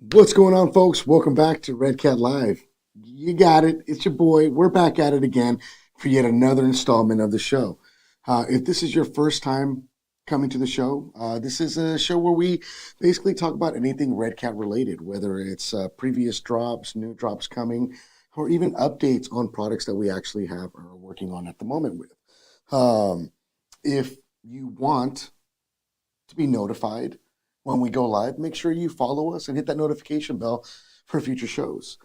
What's going on, folks? Welcome back to Redcat Live. You got it. It's your boy. We're back at it again for yet another installment of the show. If this is your first time coming to the show, this is a show where we basically talk about anything Redcat related, whether it's previous drops, new drops coming, or even updates on products that we actually have or are working on at the moment with. If you want to be notified when we go live, make sure you follow us and hit that notification bell for future shows.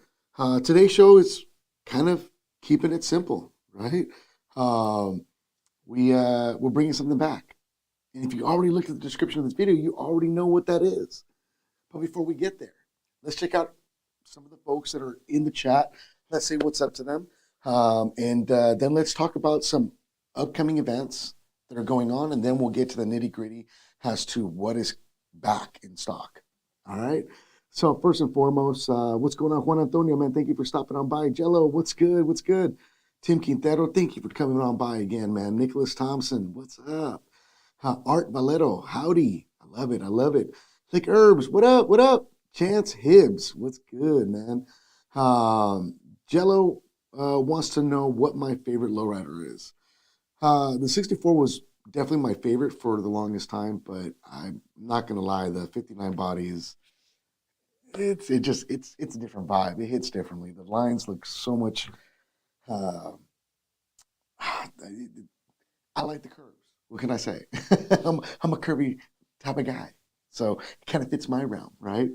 Today's show is kind of keeping it simple, right? We're bringing something back, and if you already looked at the description of this video, you already know what that is. But before we get there, let's check out some of the folks that are in the chat. Let's say what's up to them, and then let's talk about some upcoming events that are going on, and then we'll get to the nitty gritty as to what is back in stock. All right. So first and foremost, what's going on, Juan Antonio, man? Thank you for stopping on by. Jello, what's good? What's good? Tim Quintero, thank you for coming on by again, man. Nicholas Thompson, what's up? Art Valeto, howdy. I love it. I love it. Like Herbs, what up? What up? Chance Hibbs, what's good, man? Jello wants to know what my favorite lowrider is. The 64 was definitely my favorite for the longest time, but I'm not gonna lie, the 59 body is it's a different vibe. It hits differently. The lines look so much. Uh, I like the curves. What can I say? I'm a curvy type of guy, so it kind of fits my realm, right?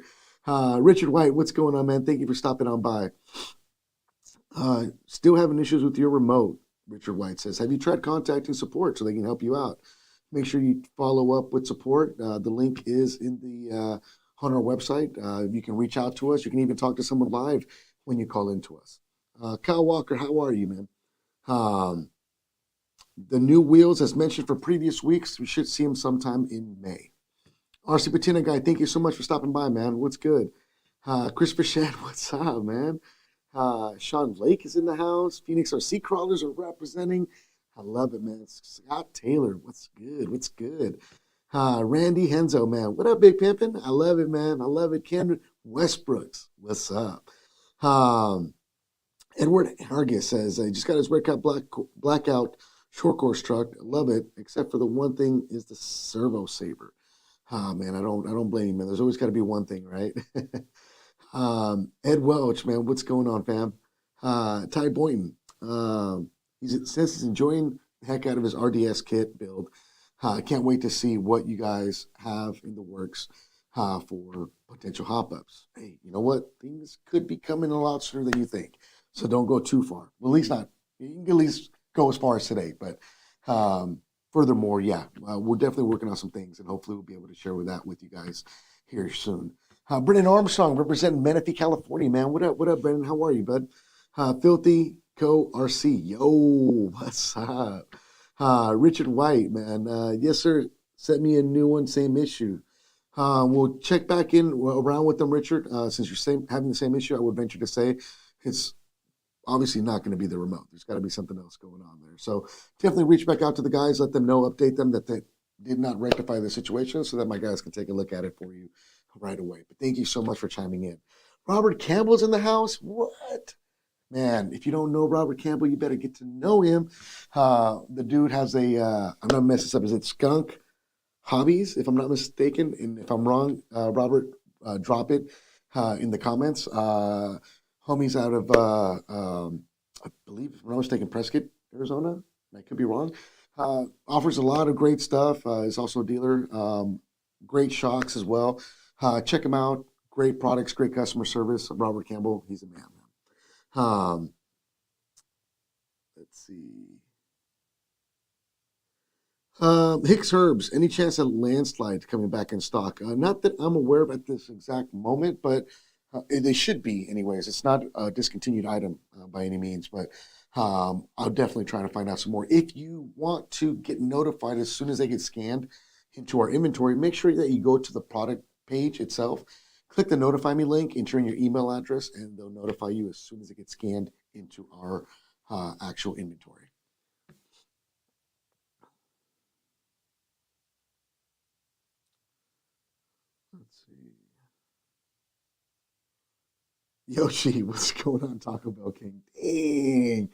Richard White, what's going on, man? Thank you for stopping on by. Still having issues with your remote, Richard White says. Have you tried contacting support so they can help you out? Make sure you follow up with support. The link is in the on our website. You can reach out to us. You can even talk to someone live when you call into us. Kyle Walker, how are you, man? The new wheels, as mentioned for previous weeks, we should see them sometime in May. RC Patina guy, thank you so much for stopping by, man. What's good? Christopher Shad, what's up, man? Sean Lake is in the house. Phoenix RC Crawlers are representing. I love it, man. Scott Taylor, what's good? What's good? Randy Henzo, man. What up, Big Pimpin'? I love it, man. I love it. Kendra Westbrooks, what's up? Edward Hargis says, I just got his Redcat Blackout short course truck. I love it, except for the one thing is the servo saver. Man, I don't blame you, man. There's always got to be one thing, right? Ed Welch, man, what's going on, fam? Ty Boynton, says he's enjoying the heck out of his RDS kit build. I can't wait to see what you guys have in the works for potential hop-ups. Hey, you know what? Things could be coming a lot sooner than you think. So don't go too far. Well, at least not. You can at least go as far as today. But furthermore, yeah, we're definitely working on some things, and hopefully we'll be able to share that with you guys here soon. Brendan Armstrong representing Menifee, California, man. What up? What up, Brendan? How are you, bud? Filthy Co RC. Yo, what's up? Richard White, man. Yes, sir. Sent me a new one, same issue. We'll check back in around with them, Richard. Since you're having the same issue, I would venture to say it's obviously not going to be the remote. There's got to be something else going on there. So definitely reach back out to the guys, let them know, update them that they did not rectify the situation so that my guys can take a look at it for you right away. But thank you so much for chiming in. Robert Campbell's in the house. What? Man, if you don't know Robert Campbell, you better get to know him. The dude has I'm not messing this up, is it Skunk Hobbies, if I'm not mistaken? And if I'm wrong, Robert, drop it in the comments. Homies out of, I believe, if I'm not mistaken, Prescott, Arizona. I could be wrong. Offers a lot of great stuff. Is also a dealer. Great shocks as well. Check him out. Great products, great customer service. Robert Campbell, he's a man. Let's see. Hicks Herbs, any chance of landslides coming back in stock? Not that I'm aware of at this exact moment, but they should be anyways. It's not a discontinued item by any means, but I'll definitely try to find out some more. If you want to get notified as soon as they get scanned into our inventory, make sure that you go to the product page itself, click the notify me link, enter in your email address, and they'll notify you as soon as it gets scanned into our actual inventory. Let's see. Yoshi, what's going on, Taco Bell King? Dang,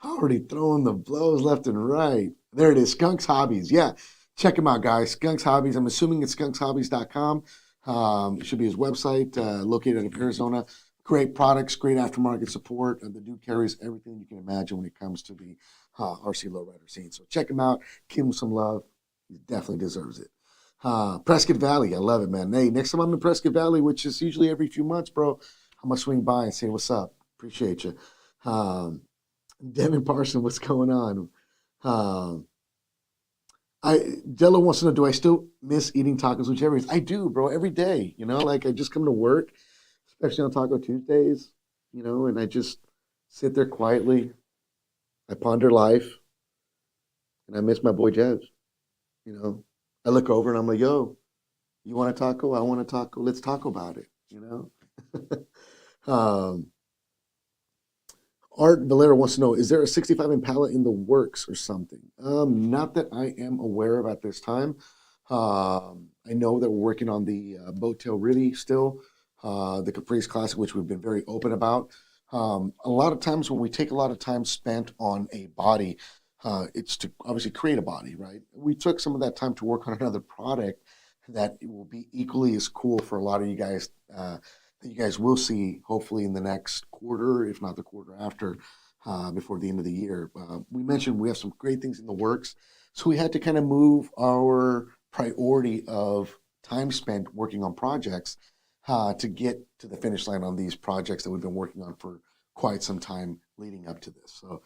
already throwing the blows left and right. There it is, Skunks Hobbies. Yeah, check him out, guys. Skunks Hobbies. I'm assuming it's skunkshobbies.com. It should be his website, located in Arizona. Great products, great aftermarket support. The dude carries everything you can imagine when it comes to the RC Lowrider scene. So check him out. Give him some love. He definitely deserves it. Prescott Valley, I love it, man. Hey, next time I'm in Prescott Valley, which is usually every few months, bro, I'm gonna swing by and say what's up. Appreciate you. Devin Parson, what's going on? Um, Jello wants to know, do I still miss eating tacos with cherries? I do, bro, every day. You know, like I just come to work, especially on Taco Tuesdays, you know, and I just sit there quietly. I ponder life, and I miss my boy Jez. You know, I look over and I'm like, yo, you want a taco? I want a taco. Let's talk about it, you know? um, Art Valera wants to know, is there a 65 Impala in the works or something? Not that I am aware of at this time. I know that we're working on the Boat Tail Riddy still, the Caprice Classic, which we've been very open about. A lot of times when we take a lot of time spent on a body, it's to obviously create a body, right? We took some of that time to work on another product that will be equally as cool for a lot of you guys that you guys will see hopefully in the next quarter, if not the quarter after, before the end of the year. We mentioned we have some great things in the works, so we had to kind of move our priority of time spent working on projects to get to the finish line on these projects that we've been working on for quite some time leading up to this. So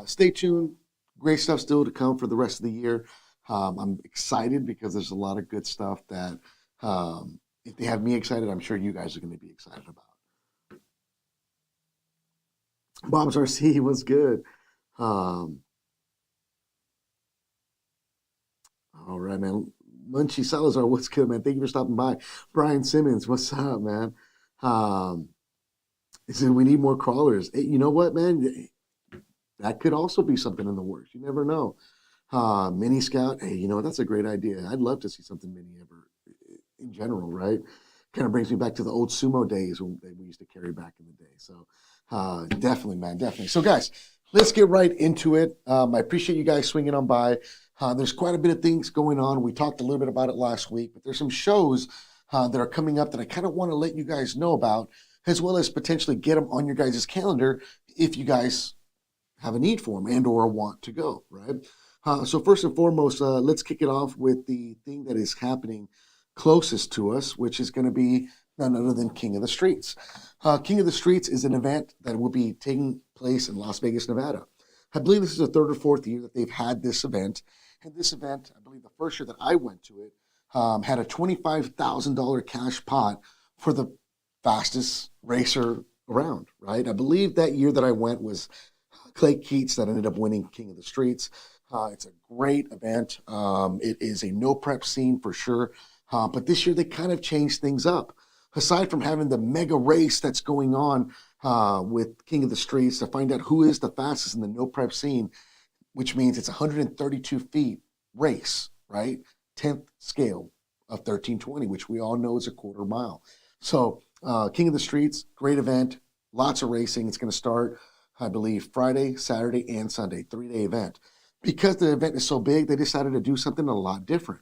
stay tuned. Great stuff still to come for the rest of the year. I'm excited because there's a lot of good stuff that if they have me excited, I'm sure you guys are going to be excited about. Bob's RC was good. All right, man. Munchie Salazar, what's good, man? Thank you for stopping by. Brian Simmons, what's up, man? He said we need more crawlers. Hey, you know what, man? That could also be something in the works. You never know. Mini Scout, hey, you know, that's a great idea. I'd love to see something mini ever in general, right? Kind of brings me back to the old sumo days when we used to carry back in the day. So definitely, man, definitely. So guys, let's get right into it. I appreciate you guys swinging on by. There's quite a bit of things going on. We talked a little bit about it last week, but there's some shows that are coming up that I kind of want to let you guys know about, as well as potentially get them on your guys' calendar if you guys have a need for them and or want to go, right? So first and foremost, let's kick it off with the thing that is happening closest to us, which is going to be none other than King of the Streets. King of the Streets is an event that will be taking place in Las Vegas, Nevada. I believe this is the third or fourth year that they've had this event. And this event, I believe the first year that I went to it, had a $25,000 cash pot for the fastest racer around, right? I believe that year that I went was Clay Keats that ended up winning King of the Streets. It's a great event. It is a no prep scene for sure. But this year they kind of changed things up. Aside from having the mega race that's going on with King of the Streets to find out who is the fastest in the no prep scene, which means it's 132 feet race, right? 10th scale of 1320, which we all know is a quarter mile. So King of the Streets, great event, lots of racing. It's going to start, I believe, Friday, Saturday, and Sunday, 3-day event. Because the event is so big, they decided to do something a lot different.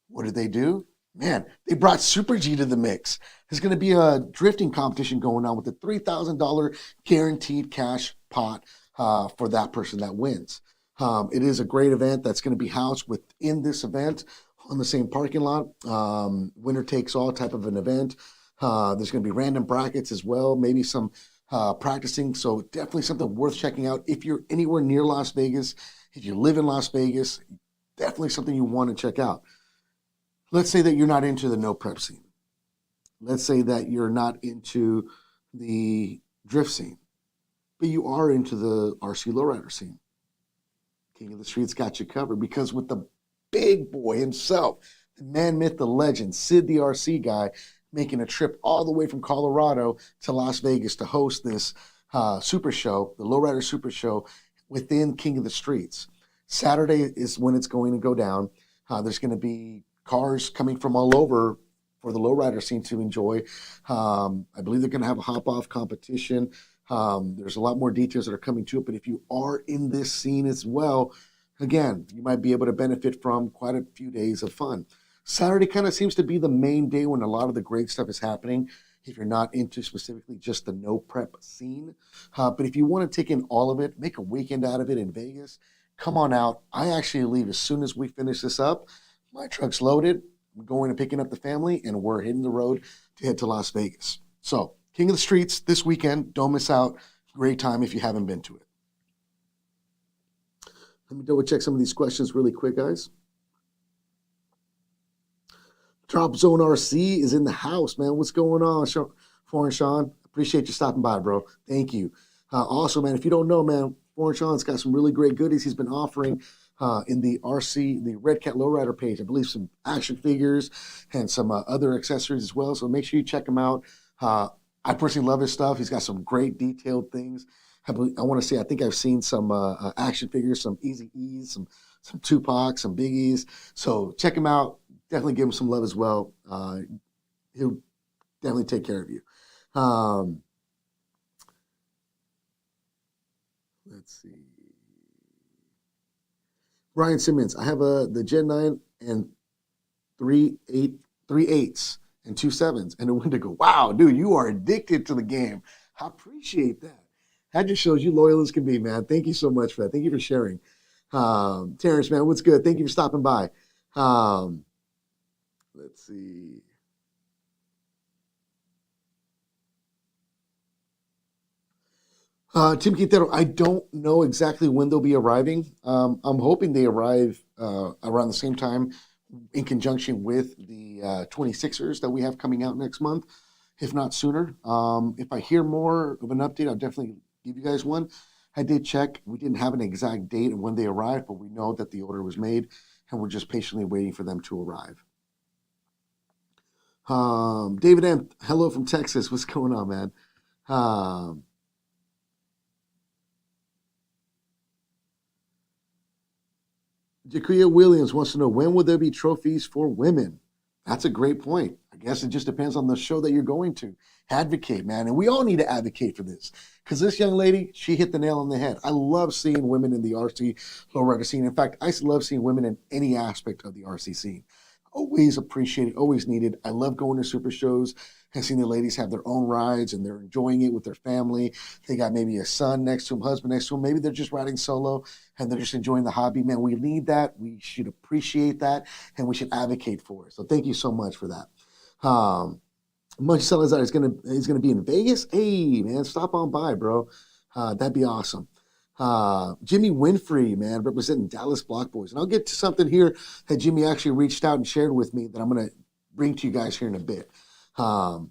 What did they do? Man, they brought Super G to the mix. There's going to be a drifting competition going on with a $3,000 guaranteed cash pot for that person that wins. It is a great event that's going to be housed within this event on the same parking lot. Winner takes all type of an event. There's going to be random brackets as well, maybe some practicing. So definitely something worth checking out. If you're anywhere near Las Vegas, if you live in Las Vegas, definitely something you want to check out. Let's say that you're not into the no prep scene. Let's say that you're not into the drift scene, but you are into the RC Lowrider scene. King of the Streets got you covered, because with the big boy himself, the man, myth, the legend, Sid the RC guy, making a trip all the way from Colorado to Las Vegas to host this super show, the Lowrider Super Show, within King of the Streets. Saturday is when it's going to go down. There's going to be cars coming from all over for the lowrider scene to enjoy. I believe they're going to have a hop-off competition. There's a lot more details that are coming to it, but if you are in this scene as well, again, you might be able to benefit from quite a few days of fun. Saturday kind of seems to be the main day when a lot of the great stuff is happening, if you're not into specifically just the no prep scene. But if you want to take in all of it, make a weekend out of it in Vegas, come on out. I actually leave as soon as we finish this up. My truck's loaded. I'm going and picking up the family, and we're hitting the road to head to Las Vegas. So, King of the Streets this weekend. Don't miss out. Great time if you haven't been to it. Let me double check some of these questions really quick, guys. Drop Zone RC is in the house, man. What's going on, Foreign Sean? Appreciate you stopping by, bro. Thank you. Also, man, if you don't know, man, Foreign Sean's got some really great goodies he's been offering in the RC, the Redcat Lowrider page. I believe some action figures and some other accessories as well. So make sure you check him out. I personally love his stuff. He's got some great detailed things. I want to say, I think I've seen some action figures, some Easy E's, some Tupac, some Biggies. So check him out. Definitely give him some love as well. He'll definitely take care of you. Let's see. Brian Simmons, I have the Gen 9 and 3.8s and 2.7s and a Wendigo. Wow, dude, you are addicted to the game. I appreciate that. That just shows you loyal as can be, man. Thank you so much for that. Thank you for sharing. Terrence, man, what's good? Thank you for stopping by. Let's see. Tim Quintero, I don't know exactly when they'll be arriving. I'm hoping they arrive around the same time in conjunction with the 26ers that we have coming out next month, if not sooner. If I hear more of an update, I'll definitely give you guys one. I did check. We didn't have an exact date of when they arrived, but we know that the order was made, and we're just patiently waiting for them to arrive. David M., hello from Texas. What's going on, man? Jaquia Williams wants to know, when will there be trophies for women? That's a great point. I guess it just depends on the show that you're going to. Advocate, man. And we all need to advocate for this. Because this young lady, she hit the nail on the head. I love seeing women in the RC lowrider scene. In fact, I love seeing women in any aspect of the RC scene. Always appreciated, always needed. I love going to super shows and seeing the ladies have their own rides and they're enjoying it with their family. They got maybe a son next to them, husband next to them. Maybe they're just riding solo and they're just enjoying the hobby. Man, we need that. We should appreciate that and we should advocate for it. So thank you so much for that. Munchie Salazar is gonna be in Vegas. Hey, man, stop on by, bro. That'd be awesome. Jimmy Winfrey, man, representing Dallas Block Boys. And I'll get to something here that Jimmy actually reached out and shared with me that I'm going to bring to you guys here in a bit. Let's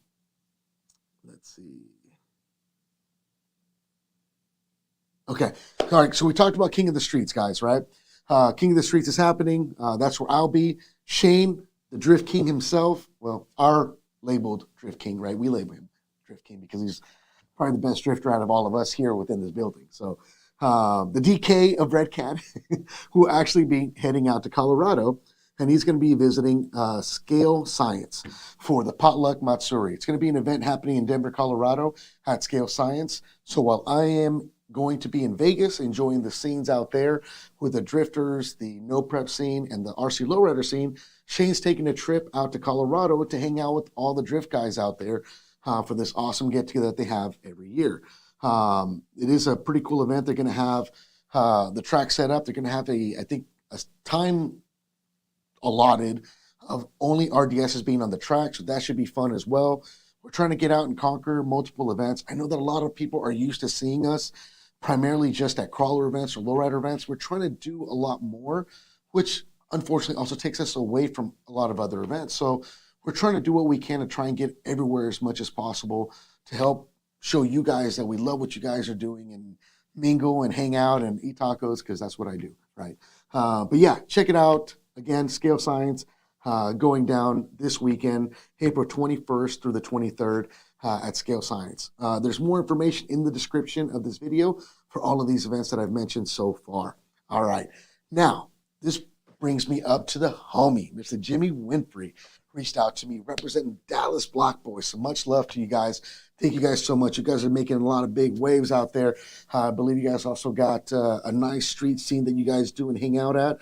see. Okay. All right. So we talked about King of the Streets, guys, right? King of the Streets is happening. That's where I'll be. Shane, the Drift King himself, well, our labeled Drift King, right? We label him Drift King because he's probably the best drifter out of all of us here within this building. So the DK of Redcat, who will actually be heading out to Colorado, and he's going to be visiting Scale Science for the Potluck Matsuri. It's going to be an event happening in Denver, Colorado at Scale Science. So while I am going to be in Vegas enjoying the scenes out there with the drifters, the no prep scene, and the RC Lowrider scene, Shane's taking a trip out to Colorado to hang out with all the drift guys out there for this awesome get-together that they have every year. It is a pretty cool event. They're going to have the track set up. They're going to have I think, a time allotted of only RDSs being on the track, so that should be fun as well. We're trying to get out and conquer multiple events. I know that a lot of people are used to seeing us primarily just at crawler events or lowrider events. We're trying to do a lot more, which unfortunately also takes us away from a lot of other events. So we're trying to do what we can to try and get everywhere as much as possible to help show you guys that we love what you guys are doing and mingle and hang out and eat tacos, because that's what I do, right? But yeah, check it out. Again, Scale Science going down this weekend, April 21st through the 23rd at Scale Science. There's more information in the description of this video for all of these events that I've mentioned so far. All right. Now, this brings me up to the homie, Mr. Jimmy Winfrey, reached out to me representing Dallas Block Boys. So much love to you guys. Thank you guys so much. You guys are making a lot of big waves out there. I believe you guys also got a nice street scene that you guys do and hang out at.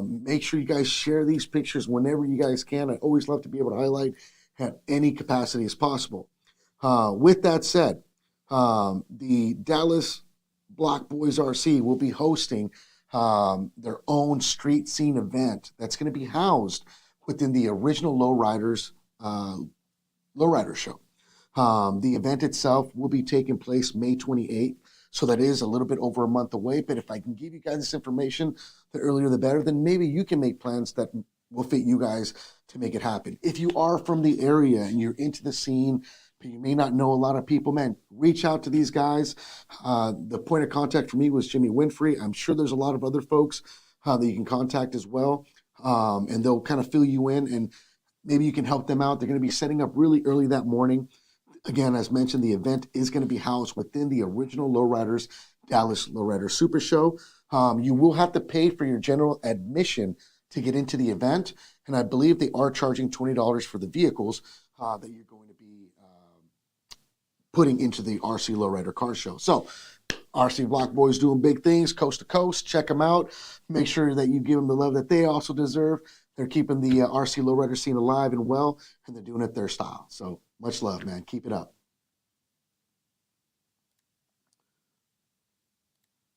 Make sure you guys share these pictures whenever you guys can. I always love to be able to highlight at any capacity as possible. With that said, the Dallas Block Boys RC will be hosting their own street scene event that's going to be housed within the original Lowrider show. The event itself will be taking place May 28th, so that is a little bit over a month away. But if I can give you guys this information, the earlier the better, then maybe you can make plans that will fit you guys to make it happen. If you are from the area and you're into the scene, but you may not know a lot of people, man, reach out to these guys. The point of contact for me was Jimmy Winfrey. I'm sure there's a lot of other folks that you can contact as well, and they'll kind of fill you in, and maybe you can help them out. They're going to be setting up really early that morning. Again, as mentioned, the event is going to be housed within the original Lowriders Dallas Lowrider Super Show. You will have to pay for your general admission to get into the event, and I believe they are charging $20 for the vehicles that you're going to be putting into the RC Lowrider Car Show. So, RC Block Boys doing big things coast to coast. Check them out. Make sure that you give them the love that they also deserve. They're keeping the RC Lowrider scene alive and well, and they're doing it their style. So, much love, man. Keep it up.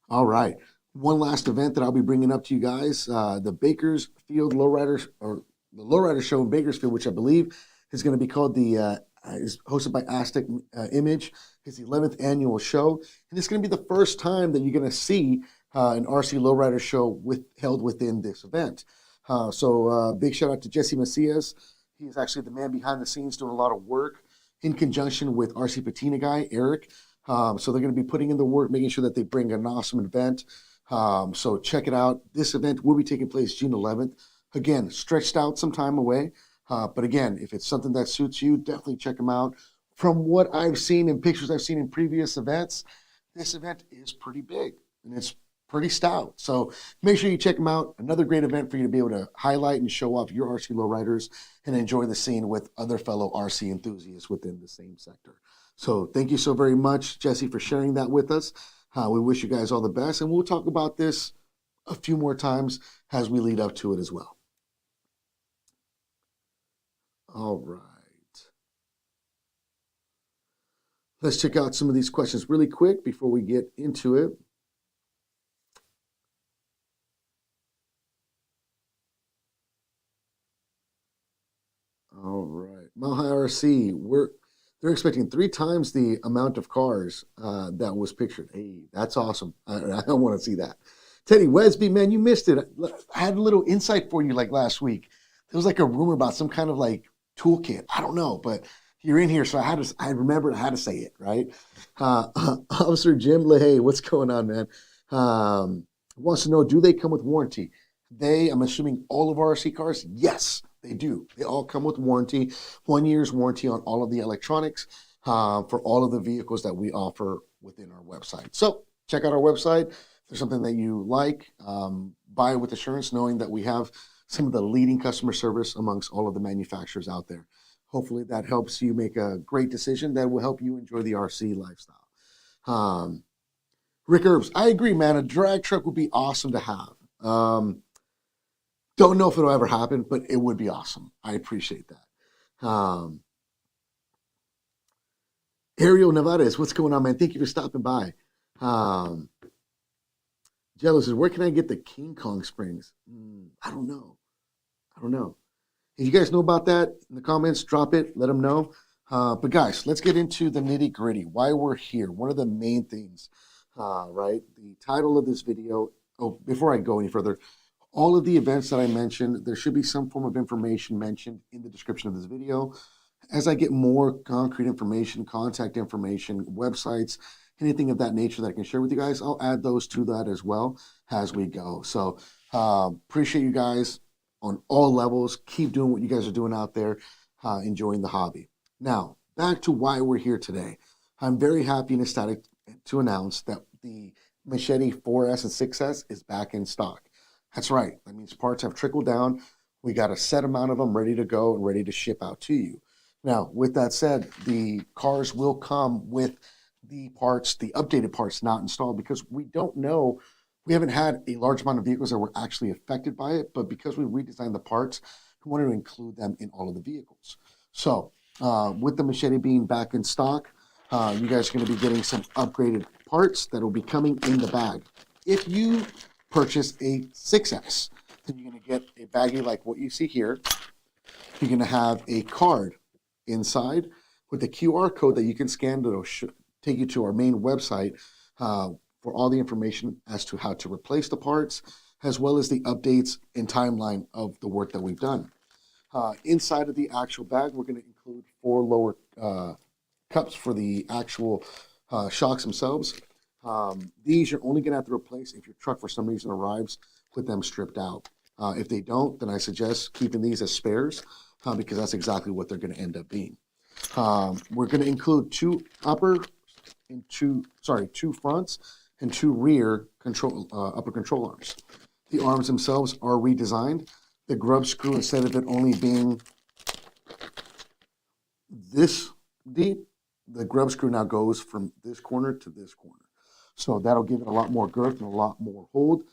All right. One last event that I'll be bringing up to you guys, the Bakersfield Lowrider, or the Lowrider Show in Bakersfield, which I believe is going to be called is hosted by Aztec Image. It's the 11th annual show, and it's going to be the first time that you're going to see an RC Lowrider show held within this event. So big shout out to Jesse Macias. He is actually the man behind the scenes doing a lot of work in conjunction with RC Patina guy, Eric. So they're going to be putting in the work, making sure that they bring an awesome event. So check it out. This event will be taking place June 11th. Again, stretched out some time away. But again, if it's something that suits you, definitely check them out. From what I've seen in pictures I've seen in previous events, this event is pretty big and it's pretty stout. So make sure you check them out. Another great event for you to be able to highlight and show off your RC Lowriders and enjoy the scene with other fellow RC enthusiasts within the same sector. So thank you so very much, Jesse, for sharing that with us. We wish you guys all the best, and we'll talk about this a few more times as we lead up to it as well. All right. Let's check out some of these questions really quick before we get into it. All right. Mile High RC, they're expecting 3 times the amount of cars that was pictured. Hey, that's awesome. I want to see that. Teddy Wesby, man, you missed it. I had a little insight for you like last week. There was like a rumor about some kind of like toolkit. I don't know, but you're in here, so I remembered I had to say it, right? Officer Jim LaHaye, what's going on, man? Wants to know, do they come with warranty? I'm assuming all of our RC cars? Yes, they do. They all come with warranty, 1 year's warranty on all of the electronics for all of the vehicles that we offer within our website. So check out our website. If there's something that you like, buy it with assurance, knowing that we have some of the leading customer service amongst all of the manufacturers out there. Hopefully that helps you make a great decision that will help you enjoy the RC lifestyle. Rick Herbs, I agree, man. A drag truck would be awesome to have. Don't know if it'll ever happen, but it would be awesome. I appreciate that. Ariel Nevarez, what's going on, man? Thank you for stopping by. Jello says, where can I get the King Kong springs? I don't know. If you guys know about that in the comments, drop it. Let them know. But guys, let's get into the nitty gritty. Why we're here. One of the main things, right? The title of this video. Oh, before I go any further, all of the events that I mentioned, there should be some form of information mentioned in the description of this video. As I get more concrete information, contact information, websites, anything of that nature that I can share with you guys, I'll add those to that as well as we go. So appreciate you guys on all levels. Keep doing what you guys are doing out there, enjoying the hobby. Now, back to why we're here today. I'm very happy and ecstatic to announce that the Machete 4S and 6S is back in stock. That's right. That means parts have trickled down We got a set amount of them ready to go and ready to ship out to you. Now, with that said, the cars will come with the parts, the updated parts not installed, because we don't know, we haven't had a large amount of vehicles that were actually affected by it, but because we redesigned the parts, we wanted to include them in all of the vehicles. So with the Machete being back in stock, you guys are going to be getting some upgraded parts that will be coming in the bag. If you purchase a 6S, then you're going to get a baggie like what you see here. You're going to have a card inside with a QR code that you can scan that'll take you to our main website for all the information as to how to replace the parts, as well as the updates and timeline of the work that we've done. Inside of the actual bag, we're going to include 4 lower cups for the actual shocks themselves. These you're only going to have to replace if your truck for some reason arrives with them stripped out. If they don't, then I suggest keeping these as spares because that's exactly what they're going to end up being. We're going to include 2 upper and 2 fronts and 2 rear upper control arms. The arms themselves are redesigned. The grub screw, instead of it only being this deep, the grub screw now goes from this corner to this corner. So that'll give it a lot more girth and a lot more hold.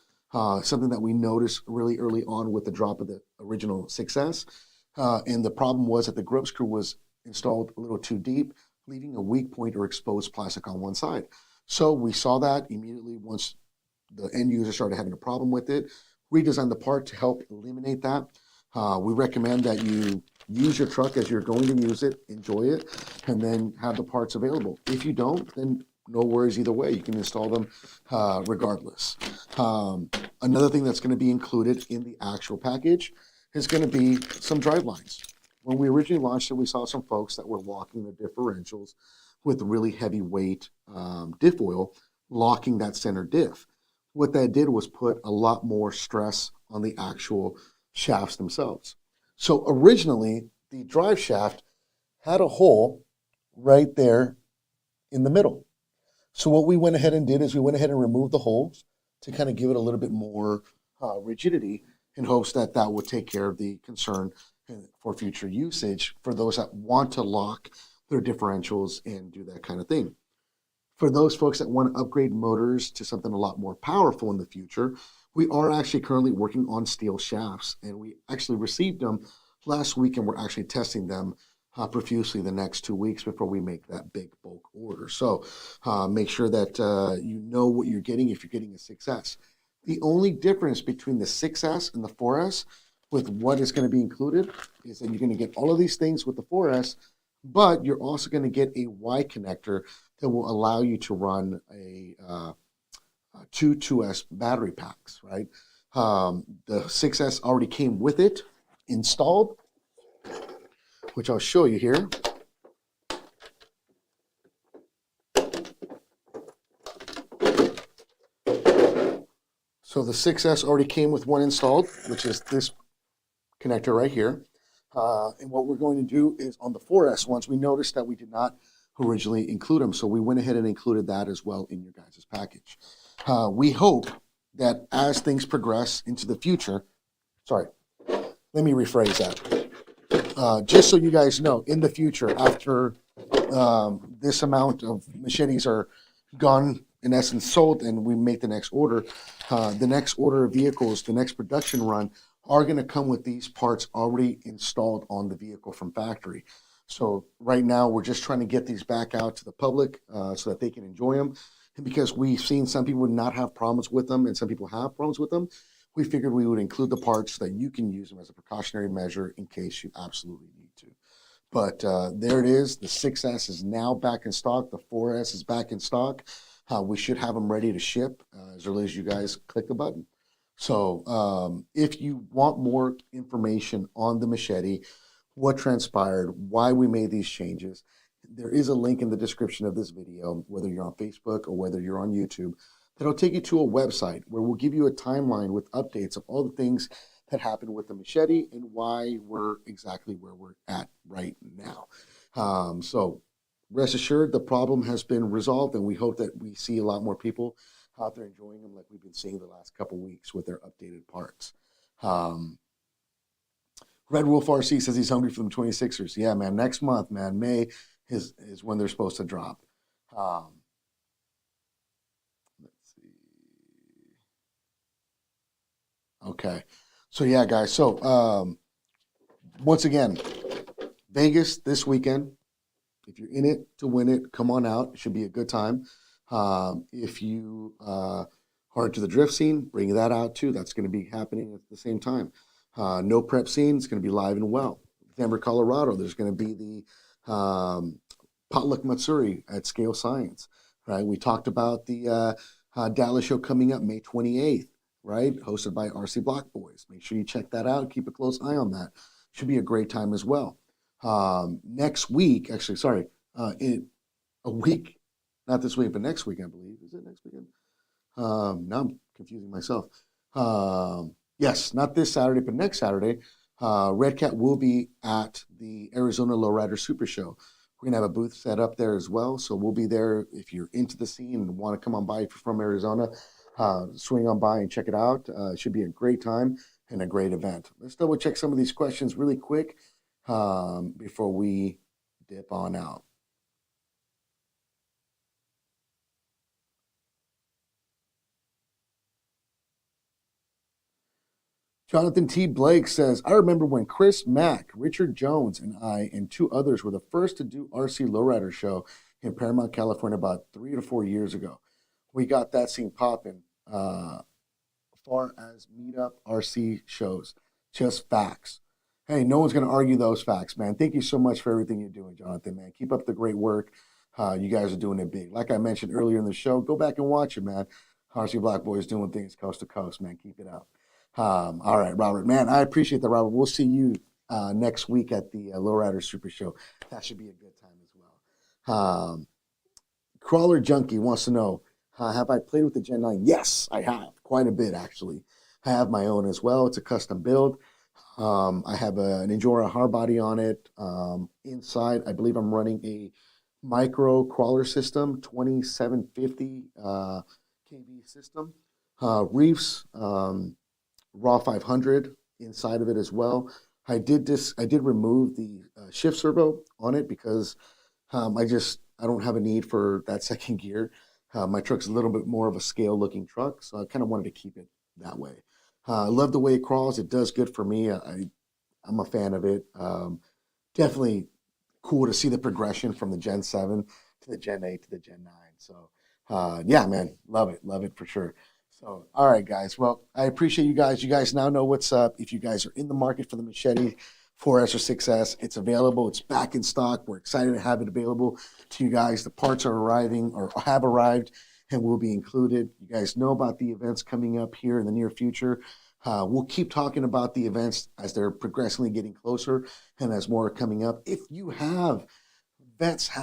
Something that we noticed really early on with the drop of the original 6S. And the problem was that the grub screw was installed a little too deep, leaving a weak point or exposed plastic on one side. So we saw that immediately once the end user started having a problem with it, redesigned the part to help eliminate that. We recommend that you use your truck as you're going to use it, enjoy it, and then have the parts available. If you don't, then no worries either way. You can install them regardless. Another thing that's going to be included in the actual package is going to be some drive lines. When we originally launched it, we saw some folks that were locking the differentials with really heavyweight diff oil, locking that center diff. What that did was put a lot more stress on the actual shafts themselves. So originally, the drive shaft had a hole right there in the middle. So what we went ahead and did is we went ahead and removed the holes to kind of give it a little bit more rigidity in hopes that that would take care of the concern for future usage for those that want to lock their differentials and do that kind of thing. For those folks that want to upgrade motors to something a lot more powerful in the future, we are actually currently working on steel shafts, and we actually received them last week, and we're actually testing them profusely the next 2 weeks before we make that big bulk order. So make sure that you know what you're getting if you're getting a 6S. The only difference between the 6S and the 4S with what is going to be included is that you're going to get all of these things with the 4S, but you're also going to get a Y connector that will allow you to run a 2S battery packs, right? The 6S already came with it installed, which I'll show you here. So the 6S already came with one installed, which is this connector right here. And what we're going to do is on the 4S ones, we noticed that we did not originally include them. So we went ahead and included that as well in your guys' package. We hope that as things progress into the future, let me rephrase that. Just so you guys know, in the future, after this amount of machetes are gone, in essence sold, and we make the next order of vehicles, the next production run, are going to come with these parts already installed on the vehicle from factory. So right now, we're just trying to get these back out to the public so that they can enjoy them. And because we've seen some people not have problems with them and some people have problems with them, we figured we would include the parts so that you can use them as a precautionary measure in case you absolutely need to. But there it is. The 6S is now back in stock. The 4S is back in stock. We should have them ready to ship as early as you guys click the button. So if you want more information on the Machete, what transpired, why we made these changes, there is a link in the description of this video, whether you're on Facebook or whether you're on YouTube, that'll take you to a website where we'll give you a timeline with updates of all the things that happened with the Machete and why we're exactly where we're at right now. So rest assured, the problem has been resolved, and we hope that we see a lot more people out there enjoying them like we've been seeing the last couple weeks with their updated parts. Red Wolf RC says he's hungry for them 26ers. Yeah, man. Next month, man. May is when they're supposed to drop. Let's see. Okay. So yeah, guys. So once again, Vegas this weekend. If you're in it to win it, come on out. It should be a good time. If you are into the drift scene, bring that out too. That's going to be happening at the same time. No prep scene is going to be live and well. Denver, Colorado, there's going to be the Potluck Matsuri at Scale Science. Right? We talked about the Dallas show coming up May 28th. Right? Hosted by RC Block Boys. Make sure you check that out. Keep a close eye on that. Should be a great time as well. Next week, actually, sorry, in a week, not this week, but next week, I believe. Is it next weekend? Now I'm confusing myself. Yes, not this Saturday, but next Saturday, Redcat will be at the Arizona Lowrider Super Show. We're going to have a booth set up there as well. So we'll be there if you're into the scene and want to come on by if you're from Arizona. Swing on by and check it out. It should be a great time and a great event. Let's double check some of these questions really quick before we dip on out. Jonathan T. Blake says, I remember when Chris Mack, Richard Jones, and I and two others were the first to do RC Lowrider show in Paramount, California about 3 to 4 years ago. We got that scene popping. Far as meetup RC shows, just facts. Hey, no one's going to argue those facts, man. Thank you so much for everything you're doing, Jonathan, man. Keep up the great work. You guys are doing it big. Like I mentioned earlier in the show, go back and watch it, man. RC Black Boys doing things coast to coast, man. Keep it up. All right, Robert, man, I appreciate that, Robert. We'll see you next week at the Lowrider Super Show. That should be a good time as well. Crawler Junkie wants to know, have I played with the Gen 9? Yes, I have. Quite a bit, actually. I have my own as well. It's a custom build. I have an Endura hard body on it. Inside, I believe I'm running a micro crawler system, 2750 kV system. Reefs, raw 500 inside of it as well. I did remove the shift servo on it because I don't have a need for that second gear. My truck's a little bit more of a scale looking truck, so I kind of wanted to keep it that way. I love the way it crawls. It does good for me. I'm a fan of it. Definitely cool to see the progression from the Gen 7 to the Gen 8 to the Gen 9. So yeah, man, love it for sure. So, all right, guys. Well, I appreciate you guys. You guys now know what's up. If you guys are in the market for the Machete 4S or 6S, it's available. It's back in stock. We're excited to have it available to you guys. The parts are arriving or have arrived and will be included. You guys know about the events coming up here in the near future. We'll keep talking about the events as they're progressively getting closer and as more are coming up. If you have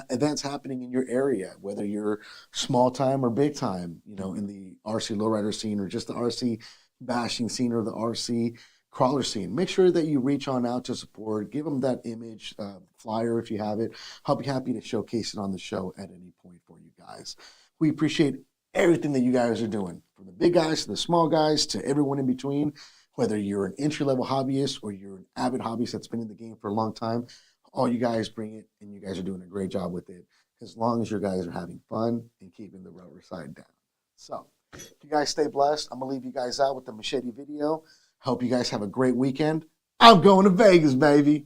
events happening in your area, whether you're small time or big time, in the RC lowrider scene or just the RC bashing scene or the RC crawler scene, make sure that you reach on out to support, give them that image flyer if you have it. I'll be happy to showcase it on the show at any point for you guys. We appreciate everything that you guys are doing, from the big guys to the small guys to everyone in between, whether you're an entry-level hobbyist or you're an avid hobbyist that's been in the game for a long time. All you guys bring it, and you guys are doing a great job with it, as long as you guys are having fun and keeping the rubber side down. So, you guys stay blessed. I'm going to leave you guys out with the Machete video. Hope you guys have a great weekend. I'm going to Vegas, baby.